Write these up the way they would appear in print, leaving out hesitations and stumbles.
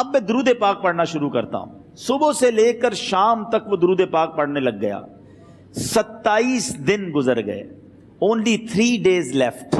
اب میں درود پاک پڑھنا شروع کرتا ہوں. صبح سے لے کر شام تک وہ درود پاک پڑھنے لگ گیا. 27 دن گزر گئے. Only 3 days left.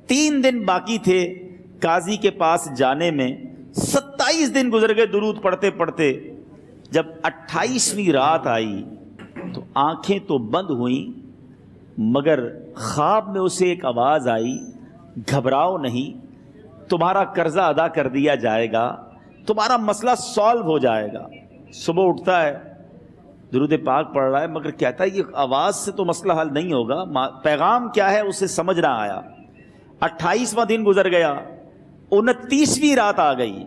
3 دن باقی تھے قاضی کے پاس جانے میں. 27 دن گزر گئے درود پڑھتے پڑھتے. جب 28ویں رات آئی تو آنکھیں تو بند ہوئیں, مگر خواب میں اسے ایک آواز آئی, گھبراؤ نہیں, تمہارا قرضہ ادا کر دیا جائے گا, تمہارا مسئلہ سالو ہو جائے گا. صبح اٹھتا ہے, درود پاک پڑھ رہا ہے, مگر کہتا ہے یہ آواز سے تو مسئلہ حل نہیں ہوگا, پیغام کیا ہے اسے سمجھ نہ آیا. 28واں دن گزر گیا, 29ویں رات آ گئی,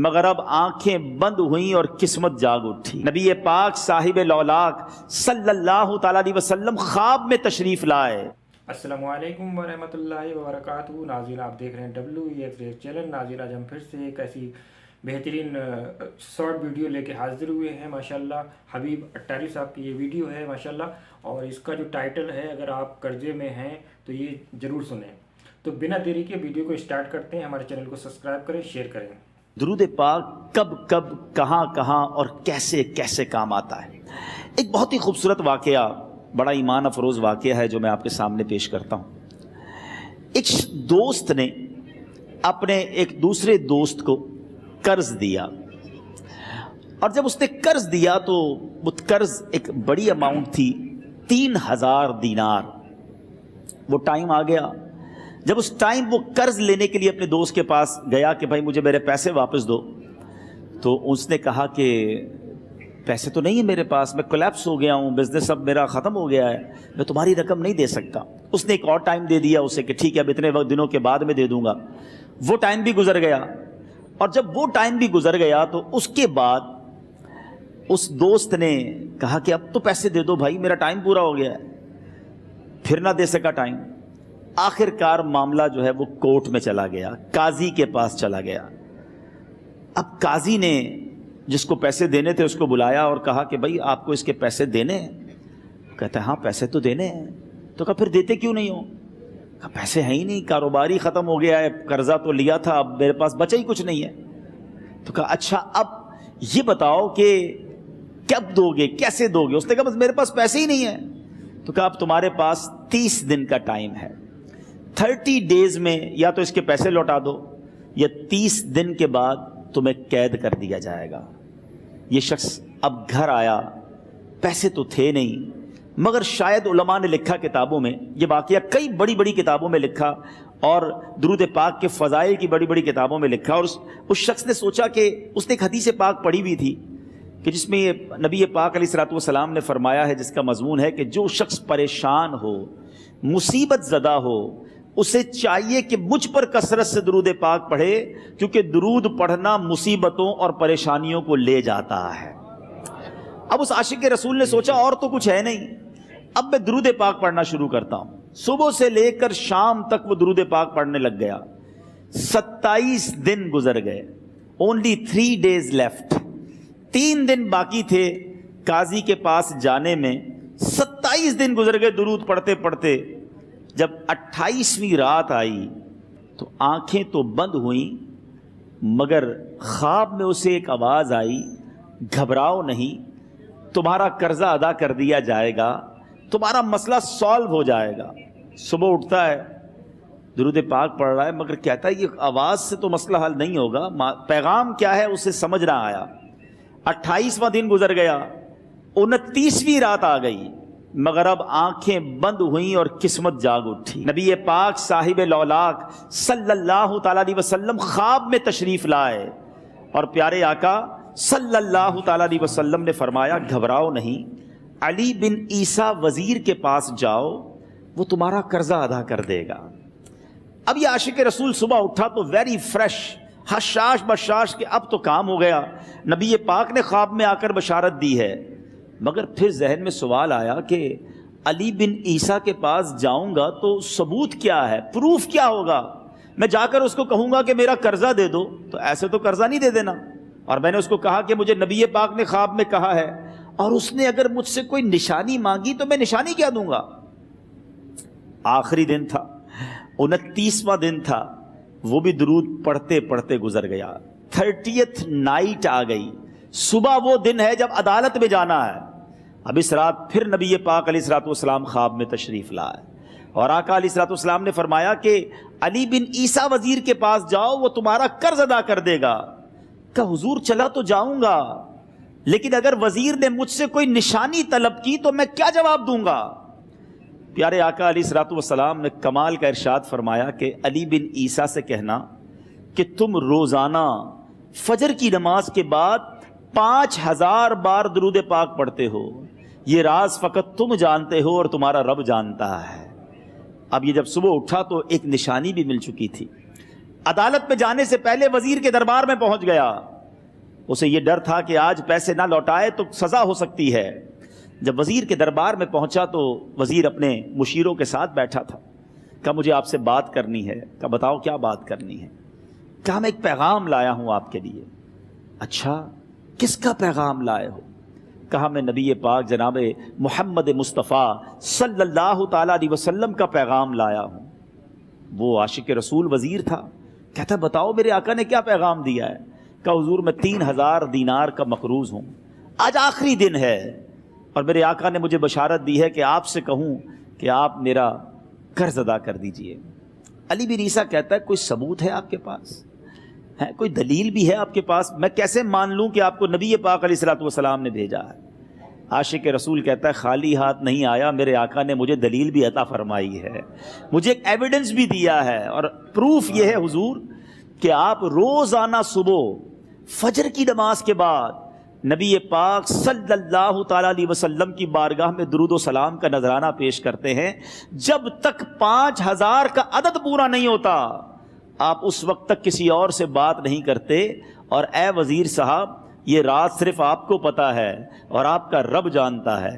مگر اب آنکھیں بند ہوئیں اور قسمت جاگ اٹھی. نبی پاک صاحب لولاک صلی اللہ تعالیٰ علیہ وسلم خواب میں تشریف لائے. السلام علیکم ورحمۃ اللہ وبرکاتہ. ناظرین, آپ دیکھ رہے ہیں WEX چینل. ناظرین, آج ہم پھر سے ایک ایسی بہترین شارٹ ویڈیو لے کے حاضر ہوئے ہیں. ماشاءاللہ حبیب اٹاری صاحب کی یہ ویڈیو ہے ماشاءاللہ, اور اس کا جو ٹائٹل ہے, اگر آپ قرضے میں ہیں تو یہ ضرور سنیں. تو بنا دیری کے ویڈیو کو اسٹارٹ کرتے ہیں. ہمارے چینل کو سبسکرائب کریں, شیئر کریں. درود پاک کب کب کہاں کہاں اور کیسے کیسے کام آتا ہے. ایک بہت ہی خوبصورت واقعہ, بڑا ایمان افروز واقعہ ہے جو میں آپ کے سامنے پیش کرتا ہوں. ایک دوست نے اپنے ایک دوسرے دوست کو قرض دیا, اور جب اس نے قرض دیا تو وہ قرض ایک بڑی اماؤنٹ تھی, 3000 دینار. وہ ٹائم آ گیا جب اس ٹائم وہ قرض لینے کے لیے اپنے دوست کے پاس گیا کہ بھائی مجھے میرے پیسے واپس دو. تو اس نے کہا کہ پیسے تو نہیں ہے میرے پاس, میں کولیپس ہو گیا ہوں, بزنس اب میرا ختم ہو گیا ہے, میں تمہاری رقم نہیں دے سکتا. اس نے ایک اور ٹائم دے دیا اسے کہ ٹھیک ہے اب اتنے دنوں کے بعد میں دے دوں گا. وہ ٹائم بھی گزر گیا, اور جب وہ ٹائم بھی گزر گیا تو اس کے بعد اس دوست نے کہا کہ اب تو پیسے دے دو بھائی, میرا ٹائم پورا ہو گیا ہے. پھر نہ دے سکا ٹائم. آخر کار معاملہ جو ہے وہ کورٹ میں چلا گیا, قاضی کے پاس چلا گیا. اب قاضی نے جس کو پیسے دینے تھے اس کو بلایا اور کہا کہ بھائی آپ کو اس کے پیسے دینے ہیں. کہتا ہے ہاں پیسے تو دینے ہیں. تو کہا پھر دیتے کیوں نہیں ہو؟ کہا پیسے ہیں ہی نہیں, کاروبار ہی ختم ہو گیا ہے, قرضہ تو لیا تھا, اب میرے پاس بچا ہی کچھ نہیں ہے. تو کہا اچھا اب یہ بتاؤ کہ کب دو گے, کیسے دو گے؟ اس نے کہا بس میرے پاس پیسے ہی نہیں ہیں. تو کہا اب تمہارے پاس 30 دن کا ٹائم ہے, 30 ڈیز میں یا تو اس کے پیسے لوٹا دو یا 30 دن کے بعد تمہیں قید کر دیا جائے گا. یہ شخص اب گھر آیا, پیسے تو تھے نہیں, مگر شاید علماء نے لکھا کتابوں میں, یہ واقعہ کئی بڑی بڑی کتابوں میں لکھا, اور درود پاک کے فضائل کی بڑی بڑی کتابوں میں لکھا. اور اس شخص نے سوچا کہ اس نے ایک حدیث پاک پڑھی ہوئی تھی کہ جس میں یہ نبی پاک علیہ الصلوۃ والسلام نے فرمایا ہے, جس کا مضمون ہے کہ جو شخص پریشان ہو, مصیبت زدہ ہو, اسے چاہیے کہ مجھ پر کثرت سے درود پاک پڑھے, کیونکہ درود پڑھنا مصیبتوں اور پریشانیوں کو لے جاتا ہے. اب اس عاشق رسول نے سوچا اور تو کچھ ہے نہیں, اب میں درود پاک پڑھنا شروع کرتا ہوں. صبح سے لے کر شام تک وہ درود پاک پڑھنے لگ گیا. 27 دن گزر گئے. Only 3 days left. 3 دن باقی تھے قاضی کے پاس جانے میں. 27 دن گزر گئے درود پڑھتے پڑھتے. جب 28ویں رات آئی تو آنکھیں تو بند ہوئیں, مگر خواب میں اسے ایک آواز آئی, گھبراؤ نہیں, تمہارا قرضہ ادا کر دیا جائے گا, تمہارا مسئلہ سالو ہو جائے گا. صبح اٹھتا ہے, درود پاک پڑھ رہا ہے, مگر کہتا ہے یہ آواز سے تو مسئلہ حل نہیں ہوگا, پیغام کیا ہے اسے سمجھ نہ آیا. 28واں دن گزر گیا, 29ویں رات آ گئی, مگر اب آنکھیں بند ہوئیں اور قسمت جاگ اٹھی. نبی پاک صاحب لولاک صلی اللہ تعالیٰ علیہ وسلم خواب میں تشریف لائے, اور پیارے آقا صلی اللہ تعالیٰ علیہ وسلم نے فرمایا گھبراؤ نہیں, علی بن عیسیٰ وزیر کے پاس جاؤ, وہ تمہارا قرضہ ادا کر دے گا. اب یہ عاشق رسول صبح اٹھا تو ویری فریش, حشاش بشاش کہ اب تو کام ہو گیا. نبی پاک نے خواب میں آ کر بشارت دی ہے, مگر پھر ذہن میں سوال آیا کہ علی بن عیسیٰ کے پاس جاؤں گا تو ثبوت کیا ہے, پروف کیا ہوگا؟ میں جا کر اس کو کہوں گا کہ میرا قرضہ دے دو, تو ایسے تو قرضہ نہیں دے دینا. اور میں نے اس کو کہا کہ مجھے نبی پاک نے خواب میں کہا ہے, اور اس نے اگر مجھ سے کوئی نشانی مانگی تو میں نشانی کیا دوں گا؟ آخری دن تھا, 29واں دن تھا, وہ بھی درود پڑھتے پڑھتے گزر گیا. 30th نائٹ آ گئی، صبح وہ دن ہے جب عدالت میں جانا ہے۔ اب اس رات پھر نبی پاک علیہ الصلوۃ والسلام خواب میں تشریف لائے اور آقا علیہ الصلوۃ والسلام نے فرمایا کہ علی بن عیسیٰ وزیر کے پاس جاؤ، وہ تمہارا قرض ادا کر دے گا۔ کہ حضور چلا تو جاؤں گا، لیکن اگر وزیر نے مجھ سے کوئی نشانی طلب کی تو میں کیا جواب دوں گا؟ پیارے آقا علیہ الصلوۃ والسلام نے کمال کا ارشاد فرمایا کہ علی بن عیسیٰ سے کہنا کہ تم روزانہ فجر کی نماز کے بعد 5000 بار درود پاک پڑھتے ہو، یہ راز فقط تم جانتے ہو اور تمہارا رب جانتا ہے۔ اب یہ جب صبح اٹھا تو ایک نشانی بھی مل چکی تھی۔ عدالت میں جانے سے پہلے وزیر کے دربار میں پہنچ گیا، اسے یہ ڈر تھا کہ آج پیسے نہ لوٹائے تو سزا ہو سکتی ہے۔ جب وزیر کے دربار میں پہنچا تو وزیر اپنے مشیروں کے ساتھ بیٹھا تھا۔ کہا مجھے آپ سے بات کرنی ہے۔ کہا بتاؤ کیا بات کرنی ہے؟ کہا میں ایک پیغام لایا ہوں آپ کے لیے۔ اچھا کس کا پیغام لائے ہو؟ کہا میں نبی پاک جناب محمد مصطفیٰ صلی اللہ تعالیٰ علیہ وسلم کا پیغام لایا ہوں۔ وہ عاشق رسول وزیر تھا، کہتا بتاؤ میرے آقا نے کیا پیغام دیا ہے؟ کہا حضور میں 3000 دینار کا مقروض ہوں، آج آخری دن ہے اور میرے آقا نے مجھے بشارت دی ہے کہ آپ سے کہوں کہ آپ میرا قرض ادا کر دیجئے۔ علی بن عیسیٰ کہتا ہے کوئی ثبوت ہے آپ کے پاس؟ ہے کوئی دلیل بھی ہے آپ کے پاس؟ میں کیسے مان لوں کہ آپ کو نبی پاک علیہ الصلوۃ والسلام نے بھیجا ہے؟ عاشق رسول کہتا ہے خالی ہاتھ نہیں آیا، میرے آقا نے مجھے دلیل بھی عطا فرمائی ہے، مجھے ایک ایویڈنس بھی دیا ہے، اور پروف یہ ہے حضور کہ آپ روزانہ صبح فجر کی نماز کے بعد نبی پاک صلی اللہ تعالیٰ علیہ وسلم کی بارگاہ میں درود و سلام کا نذرانہ پیش کرتے ہیں۔ جب تک 5000 کا عدد پورا نہیں ہوتا آپ اس وقت تک کسی اور سے بات نہیں کرتے۔ اور اے وزیر صاحب یہ راز صرف آپ کو پتہ ہے اور آپ کا رب جانتا ہے۔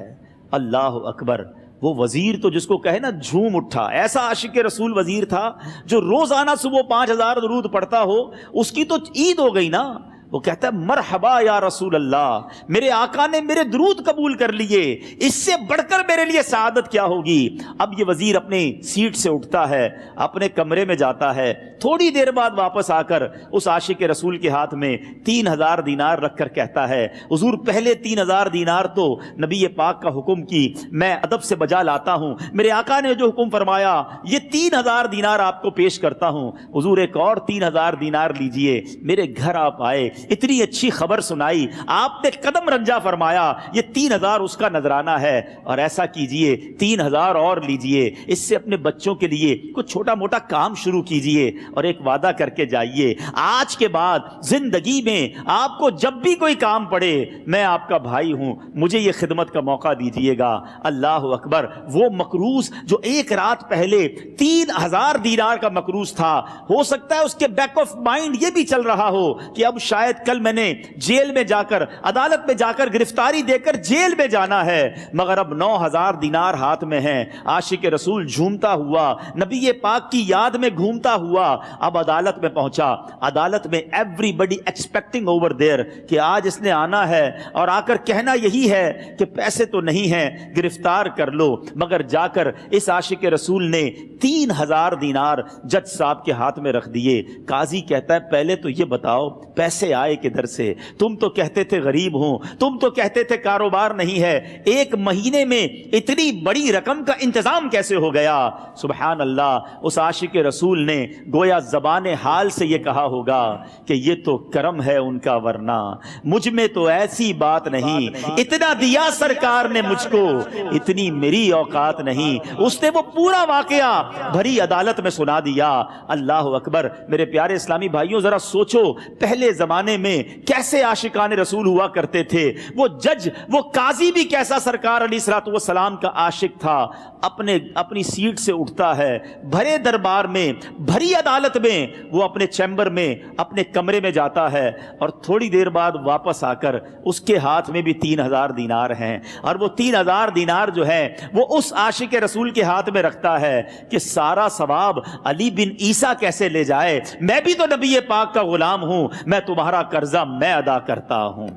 اللہ اکبر! وہ وزیر تو جس کو کہے نا جھوم اٹھا، ایسا عاشق رسول وزیر تھا جو روزانہ صبح 5000 درود پڑھتا ہو، اس کی تو عید ہو گئی نا۔ وہ کہتا ہے مرحبا یا رسول اللہ، میرے آقا نے میرے درود قبول کر لیے، اس سے بڑھ کر میرے لیے سعادت کیا ہوگی؟ اب یہ وزیر اپنی سیٹ سے اٹھتا ہے، اپنے کمرے میں جاتا ہے، تھوڑی دیر بعد واپس آ کر اس عاشق رسول کے ہاتھ میں 3000 دینار رکھ کر کہتا ہے حضور پہلے 3000 دینار تو نبی پاک کا حکم کی میں ادب سے بجا لاتا ہوں، میرے آقا نے جو حکم فرمایا یہ 3000 دینار آپ کو پیش کرتا ہوں، حضور ایک اور 3000 دینار لیجئے۔ میرے گھر آپ آئے، اتنی اچھی خبر سنائی، آپ نے قدم رنجا فرمایا، یہ 3000 اس کا نذرانہ ہے، اور ایسا کیجئے 3000 اور لیجئے، اس سے اپنے بچوں کے لیے کچھ چھوٹا موٹا کام شروع کیجئے اور ایک وعدہ کر کے جائیے، آج کے بعد زندگی میں آپ کو جب بھی کوئی کام پڑے میں آپ کا بھائی ہوں، مجھے یہ خدمت کا موقع دیجئے گا۔ اللہ اکبر! وہ مقروض جو ایک رات پہلے 3000 دینار کا مقروض تھا، ہو سکتا ہے اس کے بیک آف مائنڈ یہ بھی چل رہا ہو کہ اب شاید کل میں نے جیل میں جا کر عدالت میں جا کر گرفتاری دے کر جیل میں جانا ہے، مگر اب 9000 دینار ہاتھ میں ہیں۔ عاشق رسول جھومتا ہوا نبی پاک کی یاد میں گھومتا ہوا اب عدالت میں پہنچا۔ عدالت میں everybody expecting over there کہ آج اس نے آنا ہے اور آ کر کہنا یہی ہے کہ پیسے تو نہیں ہیں، گرفتار کر لو، مگر جا کر اس عاشق رسول نے 3000 دینار جج صاحب کے ہاتھ میں رکھ دیے۔ قاضی کہتا ہے پہلے تو یہ بتاؤ پیسے آئے کدھر سے؟ تم تو کہتے تھے غریب ہوں، تم تو کہتے تھے کاروبار نہیں ہے، ایک مہینے میں اتنی بڑی رقم کا انتظام کیسے ہو گیا؟ سبحان اللہ! اس عاشق رسول نے گویا زبان حال سے یہ کہا ہوگا کہ یہ تو کرم ہے ان کا، ورنہ مجھ میں تو ایسی بات نہیں، اتنا دیا سرکار نے مجھ کو، اتنی میری اوقات نہیں۔ اس نے وہ پورا واقعہ بھری عدالت میں سنا دیا۔ اللہ اکبر! میرے پیارے اسلامی بھائیوں ذرا سوچو پہلے زمانے میں کیسے عاشقان رسول ہوا کرتے تھے۔ وہ جج، وہ قاضی بھی کیسا سرکار علیہ الصلوۃ والسلام کا عاشق تھا۔ اپنی سیٹ سے اٹھتا ہے، بھرے دربار میں، بھری عدالت میں، وہ اپنے چیمبر میں، اپنے کمرے میں جاتا ہے، اور تھوڑی دیر بعد واپس آ کر اس کے ہاتھ میں بھی 3000 دینار ہیں، اور وہ 3000 دینار جو ہے وہ اس عاشق رسول کے ہاتھ میں رکھتا ہے کہ سارا ثواب علی بن عیسیٰ کیسے لے جائے، میں بھی تو نبی پاک کا غلام ہوں، میں تمہارا قرضہ میں ادا کرتا ہوں۔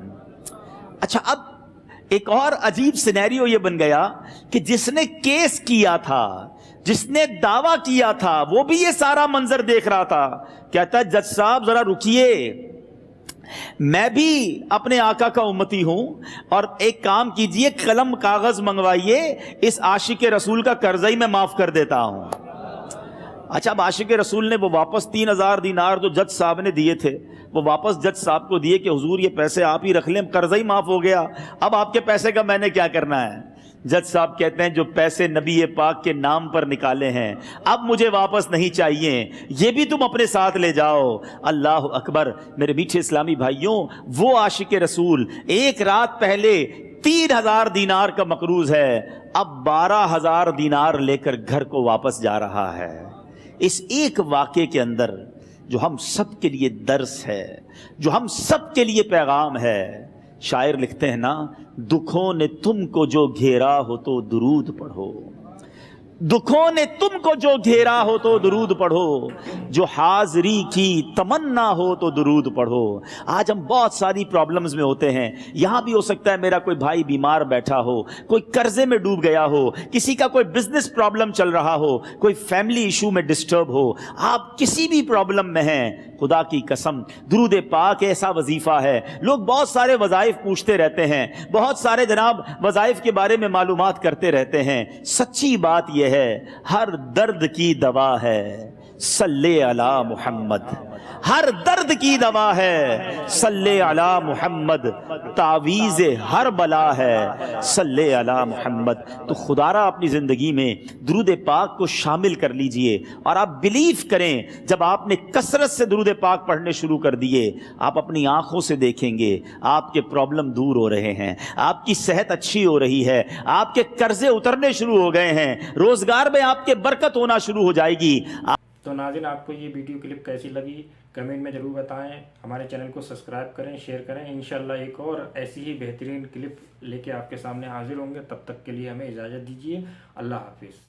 اچھا اب ایک اور عجیب سینیریو یہ بن گیا کہ جس نے کیس کیا تھا، جس نے دعویٰ کیا تھا، وہ بھی یہ سارا منظر دیکھ رہا تھا۔ کہتا ہے جج صاحب ذرا رکیے، میں بھی اپنے آقا کا امتی ہوں، اور ایک کام کیجئے، قلم کاغذ منگوائیے، اس عاشق رسول کا قرضہ ہی میں معاف کر دیتا ہوں۔ اچھا، اب عاشق رسول نے وہ واپس 3000 دینار جو جج صاحب نے دیے تھے، وہ واپس جج صاحب کو دیے کہ حضور یہ پیسے آپ ہی رکھ لیں، قرضہ ہی معاف ہو گیا، اب آپ کے پیسے کا میں نے کیا کرنا ہے؟ جج صاحب کہتے ہیں جو پیسے نبی پاک کے نام پر نکالے ہیں اب مجھے واپس نہیں چاہیے، یہ بھی تم اپنے ساتھ لے جاؤ۔ اللہ اکبر۔ میرے میٹھے اسلامی بھائیوں، وہ عاشق رسول ایک رات پہلے 3000 دینار کا مقروض ہے، اب 12000 دینار لے کر گھر کو واپس جا رہا ہے۔ اس ایک واقعے کے اندر جو ہم سب کے لیے درس ہے، جو ہم سب کے لیے پیغام ہے، شاعر لکھتے ہیں نا، دکھوں نے تم کو جو گھیرا ہو تو درود پڑھو، دکھوں نے تم کو جو گھیرا ہو تو درود پڑھو، جو حاضری کی تمنا ہو تو درود پڑھو۔ آج ہم بہت ساری پرابلمز میں ہوتے ہیں، یہاں بھی ہو سکتا ہے میرا کوئی بھائی بیمار بیٹھا ہو، کوئی قرضے میں ڈوب گیا ہو، کسی کا کوئی بزنس پرابلم چل رہا ہو، کوئی فیملی ایشو میں ڈسٹرب ہو، آپ کسی بھی پرابلم میں ہیں، خدا کی قسم درود پاک ایسا وظیفہ ہے۔ لوگ بہت سارے وظائف پوچھتے رہتے ہیں، بہت سارے جناب وظائف کے بارے میں معلومات کرتے رہتے ہیں، سچی بات یہ ہے ہر درد کی دوا ہے صلی علی محمد، ہر درد کی دوا ہے صلی علی محمد، تعویذ ہر بلا ہے صلی علی محمد۔ تو خدا را اپنی زندگی میں درود پاک کو شامل کر لیجئے، اور آپ بلیف کریں جب آپ نے کثرت سے درود پاک پڑھنے شروع کر دیے، آپ اپنی آنکھوں سے دیکھیں گے آپ کے پرابلم دور ہو رہے ہیں، آپ کی صحت اچھی ہو رہی ہے، آپ کے قرضے اترنے شروع ہو گئے ہیں، روزگار میں آپ کے برکت ہونا شروع ہو جائے گی۔ تو ناظرین، آپ کو یہ ویڈیو کلپ کیسی لگی کمنٹ میں ضرور بتائیں، ہمارے چینل کو سبسکرائب کریں، شیئر کریں، انشاءاللہ ایک اور ایسی ہی بہترین کلپ لے کے آپ کے سامنے حاضر ہوں گے، تب تک کے لیے ہمیں اجازت دیجیے، اللہ حافظ۔